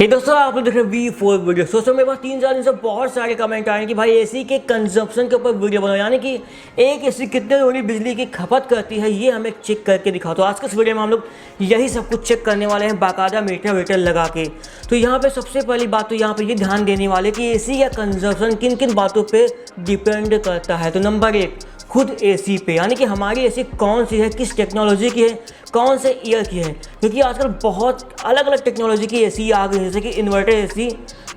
हे दोस्तों, आप लोग देख रहे हैं V4 वीडियो। दोस्तों मेरे पास 3-4 दिन से बहुत सारे कमेंट आए कि भाई एसी के कंजम्पशन के ऊपर वीडियो बनाओ, यानी कि एक एसी कितने यूनिट बिजली की खपत करती है ये हमें चेक करके दिखाओ। तो आज के इस वीडियो में हम लोग यही सब कुछ चेक करने वाले हैं बाकायदा मीटर वीटर लगा के। तो यहाँ पे सबसे पहली बात तो यहाँ पे ये ध्यान देने वाले कि एसी का कंजम्पशन किन किन बातों पर डिपेंड करता है। तो नंबर 1, खुद एसी पे, यानी कि हमारी एसी कौन सी है, किस टेक्नोलॉजी की है, कौन से ईयर की है। क्योंकि आजकल बहुत अलग अलग टेक्नोलॉजी की एसी आ गई है, जैसे कि inverter AC,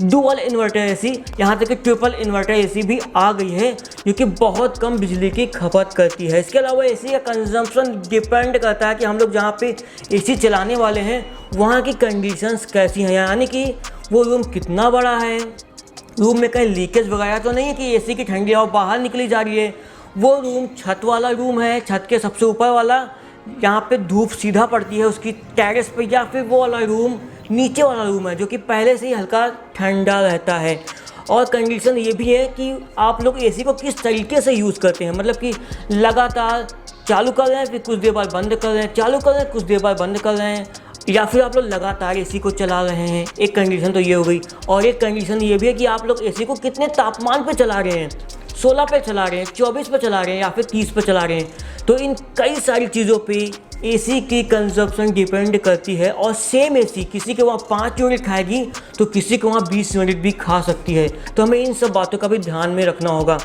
dual inverter AC, यहाँ तक कि ट्रिपल इन्वर्टर एसी भी आ गई है, जो कि बहुत कम बिजली की खपत करती है। इसके अलावा एसी का कंजम्पशन डिपेंड करता है कि हम लोग जहाँ पे एसी चलाने वाले हैं वहाँ की कंडीशंस कैसी हैं, यानी कि वो रूम कितना बड़ा है, रूम में कहीं लीकेज वगैरह तो नहीं है कि एसी की ठंडी हवा बाहर निकली जा रही है, वो रूम छत वाला रूम है, छत के सबसे ऊपर वाला, यहाँ पे धूप सीधा पड़ती है उसकी टेरेस पे, या फिर वो वाला रूम नीचे वाला रूम है जो कि पहले से ही हल्का ठंडा रहता है। और कंडीशन ये भी है कि आप लोग एसी को किस तरीके से यूज़ करते हैं, मतलब कि लगातार चालू कर रहे हैं फिर कुछ देर बाद बंद कर रहे हैं, चालू कर रहे हैं कुछ देर बाद बंद कर रहे हैं, या फिर आप लोग लगातार एसी को चला रहे हैं। एक कंडीशन तो ये हो गई। और एक कंडीशन ये भी है कि आप लोग एसी को कितने तापमान पे चला रहे हैं, 16 पे चला रहे हैं, 24 पे चला रहे हैं, या फिर 30 पे चला रहे हैं। तो इन कई सारी चीज़ों पे एसी की कंजप्शन डिपेंड करती है। और सेम एसी किसी के वहाँ 5 यूनिट खाएगी तो किसी के वहाँ 20 यूनिट भी खा सकती है। तो हमें इन सब बातों का भी ध्यान में रखना होगा।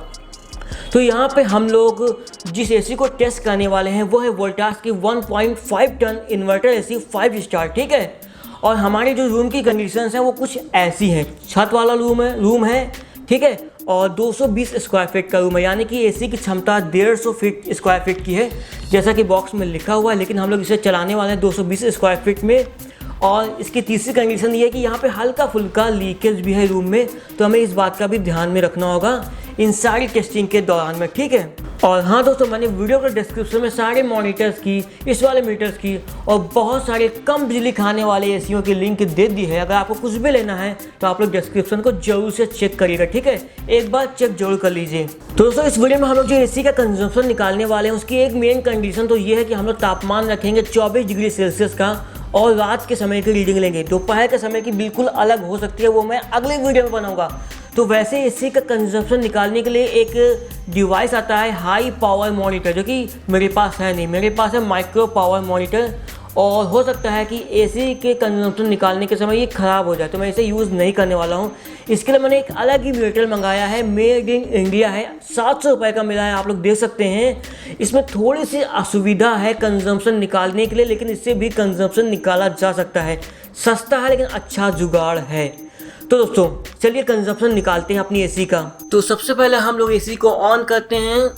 तो यहाँ पे हम लोग जिस एसी को टेस्ट करने वाले हैं वो है वोल्टास की 1.5 टन इन्वर्टर एसी 5 स्टार, ठीक है। और हमारे जो रूम की कंडीशंस हैं वो कुछ ऐसी हैं। छत वाला रूम है, ठीक है, और 220 स्क्वायर फीट का रूम है, यानी कि एसी की क्षमता 150 फीट स्क्वायर फीट की है, जैसा कि बॉक्स में लिखा हुआ है, लेकिन हम लोग इसे चलाने वाले हैं 220 स्क्वायर फीट में। और इसकी तीसरी कंडीशन ये है कि यहाँ पे हल्का फुल्का लीकेज भी है रूम में, तो हमें इस बात का भी ध्यान में रखना होगा इन सारी टेस्टिंग के दौरान में, ठीक है। और हाँ दोस्तों, मैंने वीडियो के डिस्क्रिप्शन में सारे मॉनिटर्स की, इस वाले मीटर्स की और बहुत सारे कम बिजली खाने वाले एसीओं की लिंक दे दी है। अगर आपको कुछ भी लेना है तो आप लोग डिस्क्रिप्शन को जरूर से चेक करिएगा, ठीक है, एक बार चेक जरूर कर लीजिए। तो दोस्तों इस वीडियो में हम लोग जो एसी का कंजम्पशन निकालने वाले हैं उसकी एक मेन कंडीशन तो ये है कि हम लोग तापमान रखेंगे 24 डिग्री सेल्सियस का, और रात के समय की रीडिंग लेंगे। दोपहर के समय की बिल्कुल अलग हो सकती है, वो मैं अगले वीडियो में बनाऊंगा। तो वैसे एसी का कंजम्पशन निकालने के लिए एक डिवाइस आता है हाई पावर मॉनिटर, जो कि मेरे पास है नहीं, मेरे पास है माइक्रो पावर मॉनिटर। और हो सकता है कि एसी के कंजम्पशन निकालने के समय ये ख़राब हो जाए, तो मैं इसे यूज़ नहीं करने वाला हूँ। इसके लिए मैंने एक अलग ही मीटर मंगाया है, मेड इन इंडिया है, 700 रुपये का मिला है, आप लोग देख सकते हैं। इसमें थोड़ी सी असुविधा है कंजम्पशन निकालने के लिए, लेकिन इससे भी कंजम्पशन निकाला जा सकता है। सस्ता है लेकिन अच्छा जुगाड़ है। तो दोस्तों चलिए कंजम्पशन निकालते हैं अपनी एसी का। तो सबसे पहले हम लोग एसी को ऑन करते हैं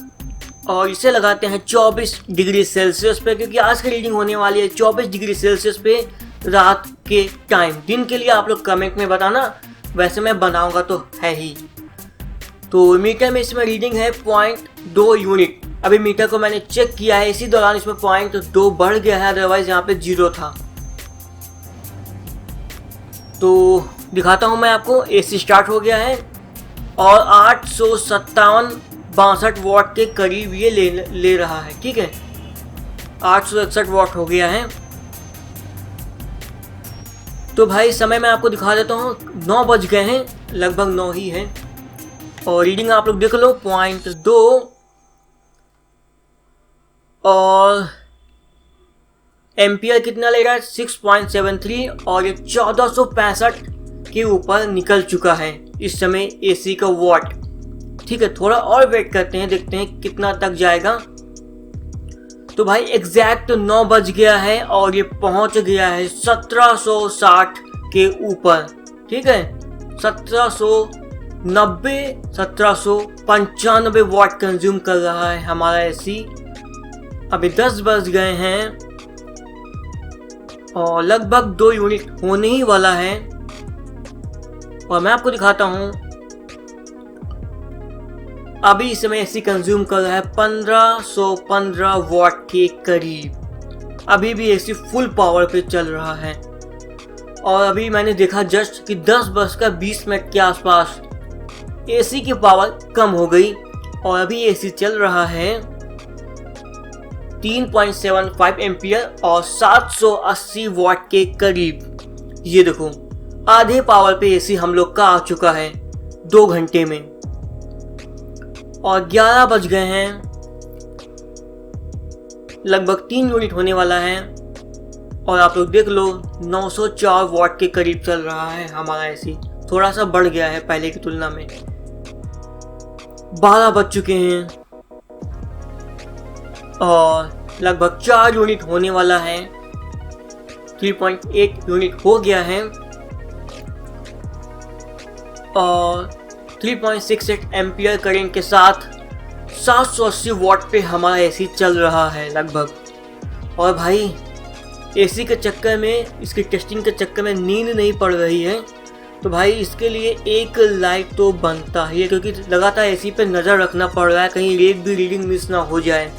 और इसे लगाते हैं 24 डिग्री सेल्सियस पे, क्योंकि आज की रीडिंग होने वाली है 24 डिग्री सेल्सियस पे रात के टाइम। दिन के लिए आप लोग कमेंट में बताना, वैसे मैं बनाऊंगा तो है ही। तो मीटर में इसमें रीडिंग है 0.2 यूनिट। अभी मीटर को मैंने चेक किया है, इसी दौरान इसमें 0.2 बढ़ गया है, अदरवाइज यहाँ पे 0 था। तो दिखाता हूँ मैं आपको, एसी स्टार्ट हो गया है और 857 वाट के करीब ये ले रहा है, ठीक है, 861 वाट हो गया है। तो भाई समय मैं आपको दिखा देता हूँ, 9 बज गए हैं, लगभग 9 ही है। और रीडिंग आप लोग देख लो, 0.2 और एम्पियर कितना ले रहा है, 6.73, और ये 1465 के ऊपर निकल चुका है इस समय एसी का वाट, ठीक है। थोड़ा और वेट करते हैं, देखते हैं कितना तक जाएगा। तो भाई एग्जैक्ट 9 बज गया है और ये पहुंच गया है 1760 के ऊपर, ठीक है, 1795 वाट कंज्यूम कर रहा है हमारा एसी। अभी 10 बज गए हैं और लगभग 2 यूनिट होने ही वाला है। और मैं आपको दिखाता हूं, अभी इस समय एसी कंज्यूम कर रहा है 1515 वाट के करीब। अभी भी एसी फुल पावर पे चल रहा है। और अभी मैंने देखा जस्ट कि 10:20 के आसपास एसी की पावर कम हो गई और अभी एसी चल रहा है 3.75 एम्पियर और 780 वाट के करीब। ये देखो आधे पावर पे एसी हम लोग का आ चुका है 2 घंटे में, और 11 बज गए हैं, लगभग 3 यूनिट होने वाला है। और आप लोग देख लो 904 वॉट के करीब चल रहा है हमारा एसी, थोड़ा सा बढ़ गया है पहले की तुलना में। 12 बज चुके हैं और लगभग 4 यूनिट होने वाला है, 3.8 यूनिट हो गया है, और 3.68 एम्पियर करंट के साथ 780 वॉट पे हमारा एसी चल रहा है लगभग। और भाई एसी के चक्कर में, इसकी टेस्टिंग के चक्कर में नींद नहीं पड़ रही है, तो भाई इसके लिए एक लाइट तो बनता ही है, क्योंकि लगातार एसी पे नज़र रखना पड़ रहा है कहीं एक भी रीडिंग मिस ना हो जाए।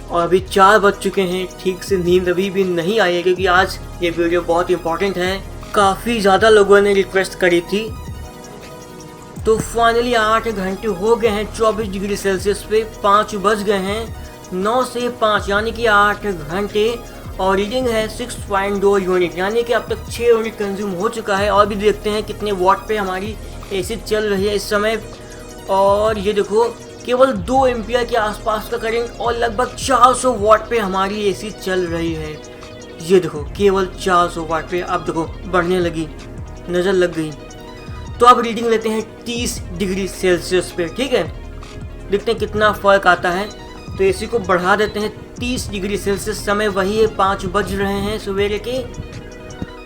और अभी 4 बज चुके हैं, ठीक से नींद अभी भी नहीं आई है, क्योंकि आज ये वीडियो बहुत इंपॉर्टेंट है। काफ़ी ज़्यादा लोगों ने रिक्वेस्ट करी थी, तो फाइनली 8 घंटे हो गए हैं 24 डिग्री सेल्सियस पे, 5 बज गए हैं, 9 से 5 यानी कि 8 घंटे, और रीडिंग है 6.2 यूनिट, यानी कि अब तक 6 यूनिट कंज्यूम हो चुका है। और भी देखते हैं कितने वॉट पे हमारी एसी चल रही है इस समय। और ये देखो केवल 2 एम्पियर के आसपास का करंट और लगभग 400 वॉट पे हमारी एसी चल रही है। ये देखो केवल 400 वॉट पे, अब देखो बढ़ने लगी, नज़र लग गई। तो अब रीडिंग लेते हैं 30 डिग्री सेल्सियस पे, ठीक है, देखते हैं कितना फ़र्क आता है। तो एसी को बढ़ा देते हैं 30 डिग्री सेल्सियस, समय वही है, 5 बज रहे हैं सवेरे के।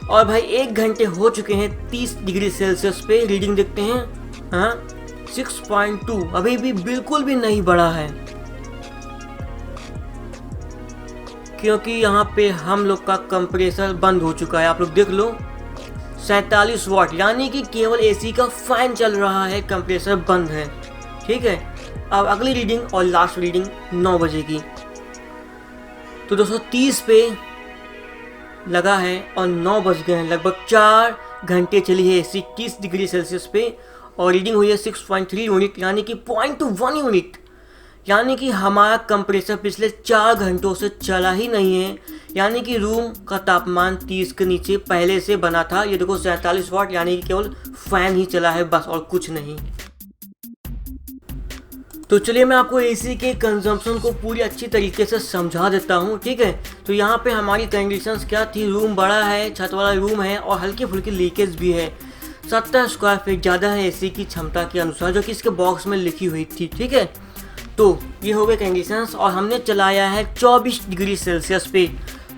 और भाई 1 घंटे हो चुके हैं 30 डिग्री सेल्सियस पे, रीडिंग देखते हैं, हाँ 6.2, अभी भी बिल्कुल भी नहीं बढ़ा है, क्योंकि यहाँ पे हम लोग का कंप्रेसर बंद हो चुका है। आप लोग देख लो 47 वॉट, यानी कि केवल एसी का फैन चल रहा है, कंप्रेसर बंद है, ठीक है। अब अगली रीडिंग और लास्ट रीडिंग 9 बजे की, तो 230 पे लगा है और 9 बज गए हैं, लगभग 4 घंटे चली है एसी 30 डिग्री सेल्सियस पे, और रीडिंग हुई है 6.3 यूनिट, यानी कि 0.1 यूनिट, यानी कि हमारा कंप्रेसर पिछले 4 घंटों से चला ही नहीं है, यानी कि रूम का तापमान 30 के नीचे पहले से बना था। ये देखो 47 वाट, यानी कि केवल फैन ही चला है बस, और कुछ नहीं। तो चलिए मैं आपको एसी के कंजम्पशन को पूरी अच्छी तरीके से समझा देता हूँ, ठीक है। तो यहाँ पे हमारी कंडीशंस क्या थी, रूम बड़ा है, छत वाला रूम है, और हल्की फुल्की लीकेज भी है, 70 स्क्वायर फीट ज़्यादा है एसी की क्षमता के अनुसार, जो कि इसके बॉक्स में लिखी हुई थी, ठीक है। तो ये हो गए कंडीशंस, और हमने चलाया है 24 डिग्री सेल्सियस पे।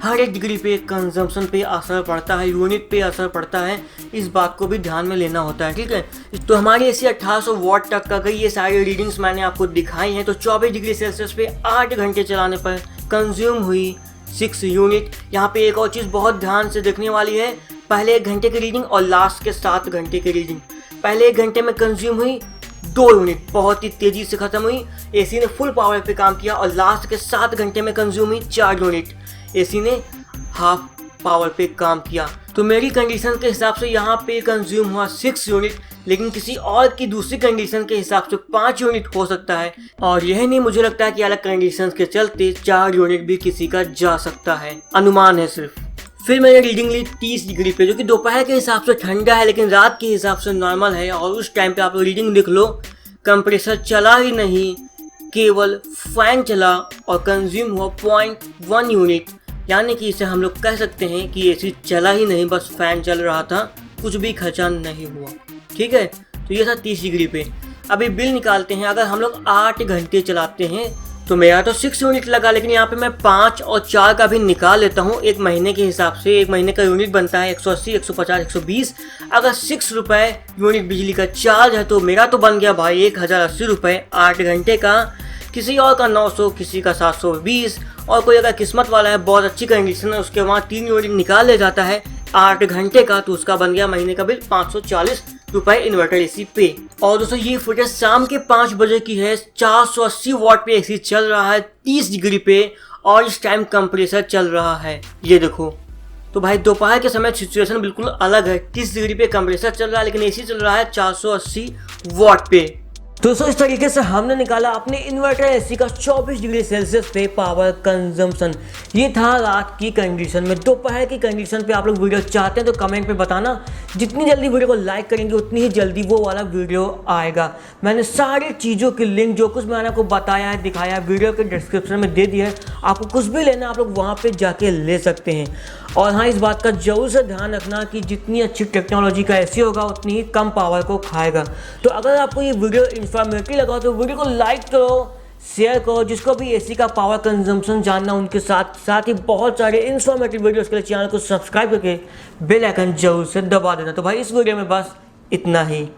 हर एक डिग्री पे कंजम्पशन पे असर पड़ता है, यूनिट पे असर पड़ता है, इस बात को भी ध्यान में लेना होता है, ठीक है। तो हमारी एसी 1800 वॉट तक का गई, ये सारी रीडिंग्स मैंने आपको दिखाई हैं। तो 24 डिग्री सेल्सियस पे 8 घंटे चलाने पर कंज्यूम हुई 6 यूनिट। यहाँ पे एक और चीज़ बहुत ध्यान से देखने वाली है, पहले 1 घंटे की रीडिंग और लास्ट के 7 घंटे की रीडिंग। पहले 1 घंटे में कंज्यूम हुई 2 यूनिट, बहुत ही तेज़ी से ख़त्म हुई, एसी ने फुल पावर पे काम किया, और लास्ट के 7 घंटे में कंज्यूम हुई 4 यूनिट, एसी ने हाफ पावर पे काम किया। तो मेरी कंडीशन के हिसाब से यहाँ पे कंज्यूम हुआ 6 यूनिट, लेकिन किसी और की दूसरी कंडीशन के हिसाब से 5 यूनिट हो सकता है, और यह नहीं मुझे लगता है कि अलग कंडीशन के चलते 4 यूनिट भी किसी का जा सकता है, अनुमान है सिर्फ। फिर मैंने रीडिंग ली 30 डिग्री पे, जो कि दोपहर के हिसाब से ठंडा है, लेकिन रात के हिसाब से नॉर्मल है। और उस टाइम पे आप लोग रीडिंग देख लो, कंप्रेसर चला ही नहीं, केवल फैन चला, और कंज्यूम हुआ 0.1 यूनिट, यानी कि इसे हम लोग कह सकते हैं कि एसी चला ही नहीं, बस फैन चल रहा था, कुछ भी खर्चा नहीं हुआ, ठीक है। तो ये था 30 डिग्री पे। अभी बिल निकालते हैं, अगर हम लोग 8 घंटे चलाते हैं तो मेरा तो 6 यूनिट लगा, लेकिन यहाँ पे मैं 5 और 4 का भी निकाल लेता हूँ एक महीने के हिसाब से। एक महीने का यूनिट बनता है 180, 150, 120। अगर 6 रुपये यूनिट बिजली का चार्ज है तो मेरा तो बन गया भाई 1080 रुपये 8 घंटे का। किसी और का 900, किसी का 720, और कोई अगर किस्मत वाला है, बहुत अच्छी कंडीशन है, उसके वहाँ 3 यूनिट निकाल ले जाता है 8 घंटे का, तो उसका बन गया महीने का बिल 540 रुपये इन्वर्टर एसी पे। और दोस्तों ये फुटेज शाम के 5 बजे की है, 480 वॉट पे एसी चल रहा है 30 डिग्री पे, और इस टाइम कंप्रेसर चल रहा है, ये देखो। तो भाई दोपहर के समय सिचुएशन बिल्कुल अलग है, 30 डिग्री पे कंप्रेसर चल रहा है, लेकिन एसी चल रहा है 480 वॉट पे। दोस्तों इस तरीके से हमने निकाला अपने इन्वर्टर एसी का 24 डिग्री सेल्सियस पे पावर कंजम्पशन। ये था रात की कंडीशन में। दोपहर की कंडीशन पे आप लोग वीडियो चाहते हैं तो कमेंट पे बताना, जितनी जल्दी वीडियो को लाइक करेंगे उतनी ही जल्दी वो वाला वीडियो आएगा। मैंने सारी चीज़ों की लिंक जो कुछ मैंने आपको बताया है, दिखाया है, वीडियो के डिस्क्रिप्शन में दे दिया है। आपको कुछ भी लेना आप लोग वहाँ पर जाके ले सकते हैं। और हाँ, इस बात का जरूर से ध्यान रखना कि जितनी अच्छी टेक्नोलॉजी का एसी होगा उतनी ही कम पावर को खाएगा। तो अगर आपको ये वीडियो इन्फॉर्मेटिव लगा तो वीडियो को लाइक करो, शेयर करो। जिसको भी एसी का पावर कंजम्पशन जानना उनके साथ ही बहुत सारे इन्फॉर्मेटिव वीडियोस के लिए चैनल को सब्सक्राइब करके बेल आइकन जरूर से दबा देना। तो भाई इस वीडियो में बस इतना ही।